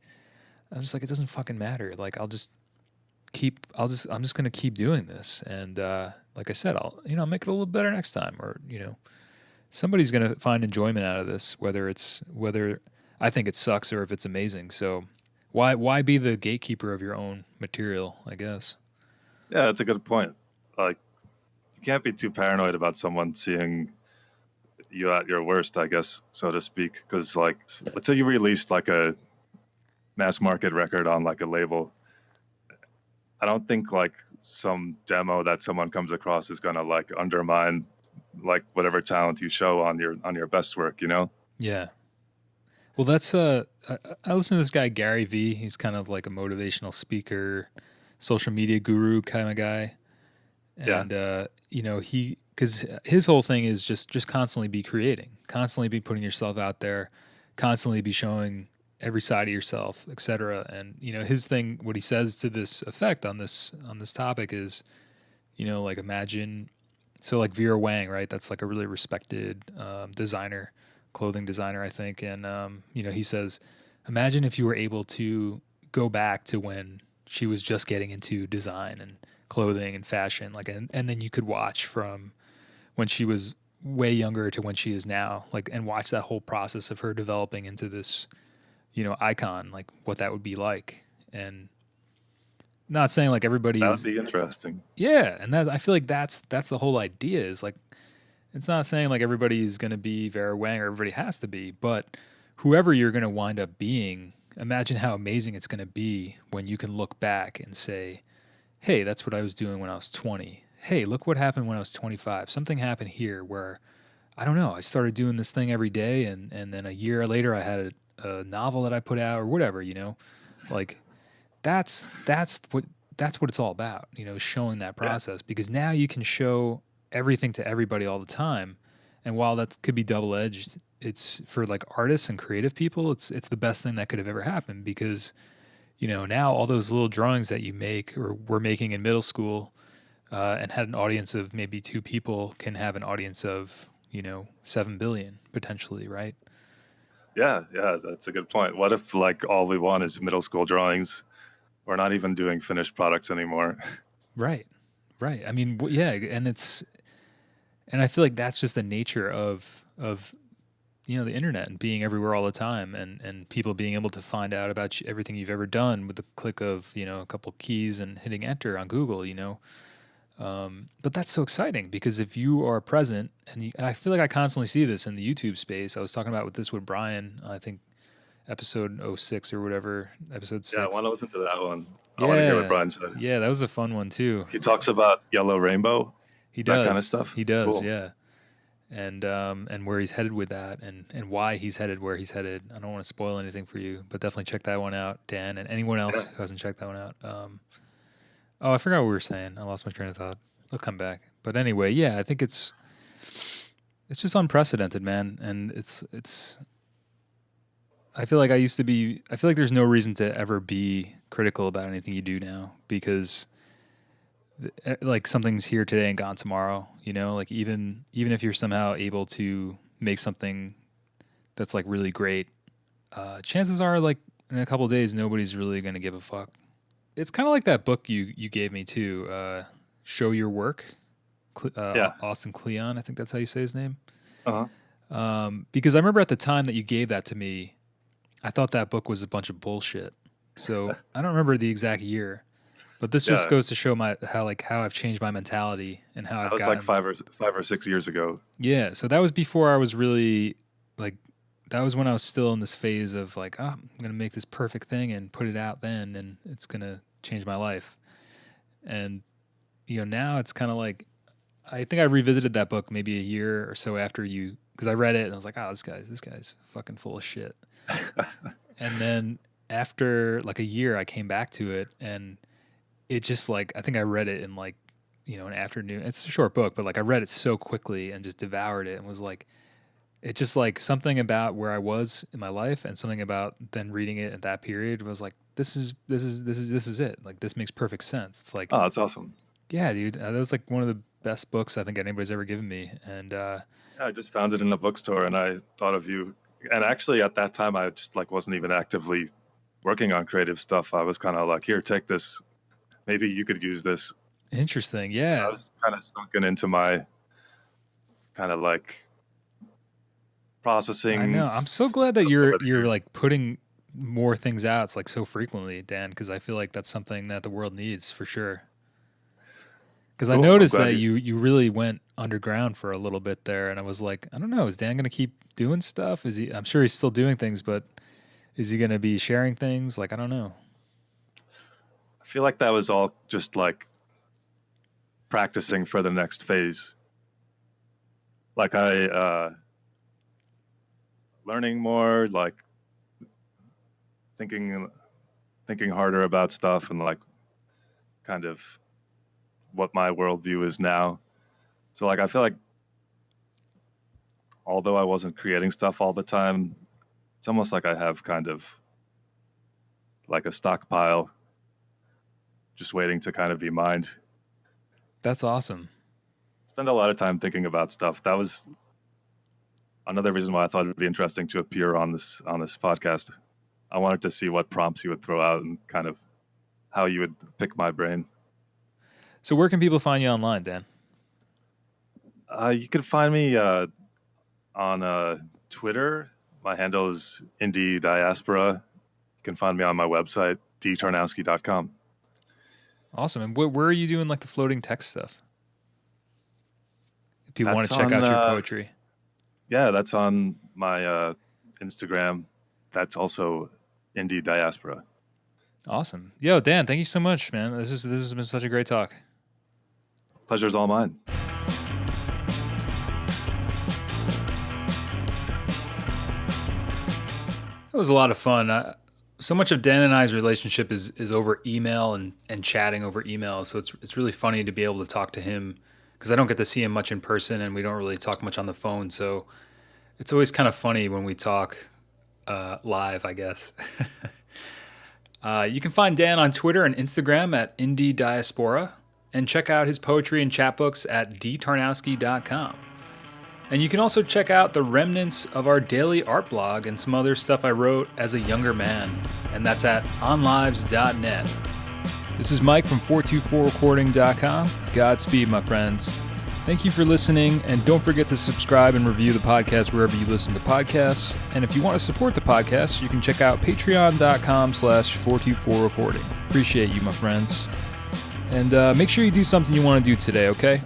I'm just like it doesn't fucking matter. Like I'm just gonna keep doing this and like I said, I'll you know make it a little better next time or you know somebody's gonna find enjoyment out of this whether I think it sucks or if it's amazing. So why be the gatekeeper of your own material? I guess. yeah, that's a good point. Like you can't be too paranoid about someone seeing you at your worst, I guess, so to speak. Because like, let's say you released like a mass market record on like a label, I don't think like some demo that someone comes across is gonna like undermine like whatever talent you show on your best work, you know? Yeah. Well, that's I listen to this guy Gary V. He's kind of like a motivational speaker, social media guru kind of guy, Yeah. and you know he because his whole thing is just constantly be creating, constantly be putting yourself out there, constantly be showing every side of yourself, etc. And you know his thing, what he says to this effect on this topic is, you know, like imagine so like Vera Wang, right? That's like a really respected designer, clothing designer, I think. And you know, he says, imagine if you were able to go back to when she was just getting into design and clothing and fashion, like, and then you could watch from when she was way younger to when she is now, like, and watch that whole process of her developing into this, you know, icon, like what that would be like. And not saying like That would everybody's be interesting. yeah, and that I feel like that's the whole idea is like it's not saying like everybody's going to be Vera Wang or everybody has to be, but whoever you're going to wind up being, imagine how amazing it's going to be when you can look back and say, "Hey, that's what I was doing when I was 20. Hey, look what happened when I was 25. Something happened here where I don't know, I started doing this thing every day and then a year later I had a novel that I put out or whatever, you know?" Like that's what that's what it's all about, showing that process, because now you can show everything to everybody all the time. And while that could be double edged, it's for like artists and creative people, it's the best thing that could have ever happened, because now all those little drawings that you make or were making in middle school, and had an audience of maybe 2 people, can have an audience of 7 billion potentially, right? Yeah, that's a good point. What if like all we want is middle school drawings? We're not even doing finished products anymore. Right. I mean, yeah, and I feel like that's just the nature of the internet, and being everywhere all the time, and people being able to find out about everything you've ever done with the click of a couple keys and hitting enter on Google. But that's so exciting, because if you are present, and I feel like I constantly see this in the YouTube space. I was talking about with Brian, I think episode 06 or whatever, episode 6. Yeah, I want to listen to that one. I want to hear what Brian said. Yeah, that was a fun one too. He talks about yellow rainbow. He does. That kind of stuff. He does, cool. Yeah. And where he's headed with that, and why he's headed where he's headed. I don't want to spoil anything for you, but definitely check that one out, Dan, and anyone else who hasn't checked that one out. I forgot what we were saying. I lost my train of thought. I'll come back. But anyway, yeah, I think it's just unprecedented, man. And it's I feel like there's no reason to ever be critical about anything you do now, because like something's here today and gone tomorrow, like even if you're somehow able to make something that's like really great, chances are like in a couple of days nobody's really going to give a fuck. It's kind of like that book you gave me too, Show Your Work, Austin Kleon, I think that's how you say his name. Because I remember at the time that you gave that to me, I thought that book was a bunch of bullshit. So I don't remember the exact year, but this just goes to show how I've changed my mentality, and how I've gotten... That was like 5 or 6 years ago. Yeah, so that was before I was really like, that was when I was still in this phase of like, I'm going to make this perfect thing and put it out then, and it's going to change my life. And now it's kind of like, I think I revisited that book maybe a year or so after you, because I read it and I was like, this guy's fucking full of shit. And then after like a year, I came back to it, and it just like, I think I read it in like, an afternoon. It's a short book, but like I read it so quickly and just devoured it, and was like, it just like something about where I was in my life, and something about then reading it at that period was like, this is it. Like, this makes perfect sense. It's like, oh, that's awesome. Yeah, dude. That was like one of the best books I think anybody's ever given me. And I just found it in a bookstore, and I thought of you. And actually at that time, I just like wasn't even actively working on creative stuff. I was kind of like, here, take this. Maybe you could use this. Interesting. Yeah. So I was kind of sunken into my kind of like processing. I know. I'm so glad that you're like putting more things out. It's like so frequently, Dan, because I feel like that's something that the world needs for sure. Because I noticed that you really went underground for a little bit there, and I was like, I don't know, is Dan going to keep doing stuff? I'm sure he's still doing things, but is he going to be sharing things? Like, I don't know. I feel like that was all just like practicing for the next phase. Like learning more, like thinking harder about stuff, and like kind of what my worldview is now. So like, I feel like although I wasn't creating stuff all the time, it's almost like I have kind of like a stockpile just waiting to kind of be mined. That's awesome. Spend a lot of time thinking about stuff. That was another reason why I thought it'd be interesting to appear on this podcast. I wanted to see what prompts you would throw out and kind of how you would pick my brain. So where can people find you online, Dan? You can find me on Twitter. My handle is Indie Diaspora. You can find me on my website, dtarnowski.com. Awesome. And where are you doing like the floating text stuff? If people want to check out your poetry. Yeah, that's on my Instagram. That's also Indie Diaspora. Awesome. Yo, Dan, thank you so much, man. This has been such a great talk. Pleasure's all mine. It was a lot of fun. so much of Dan and I's relationship is over email and chatting over email. So it's really funny to be able to talk to him because I don't get to see him much in person and we don't really talk much on the phone. So it's always kind of funny when we talk live, I guess. You can find Dan on Twitter and Instagram at Indie Diaspora and check out his poetry and chapbooks at dtarnowski.com. And you can also check out the remnants of our daily art blog and some other stuff I wrote as a younger man, and that's at onlives.net. This is Mike from 424recording.com. Godspeed, my friends. Thank you for listening, and don't forget to subscribe and review the podcast wherever you listen to podcasts. And if you want to support the podcast, you can check out patreon.com/424recording. Appreciate you, my friends. And make sure you do something you want to do today, okay?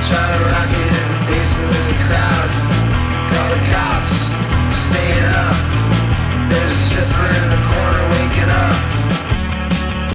Try to rock it in the basement of the crowd. Call the cops, staying up. There's a stripper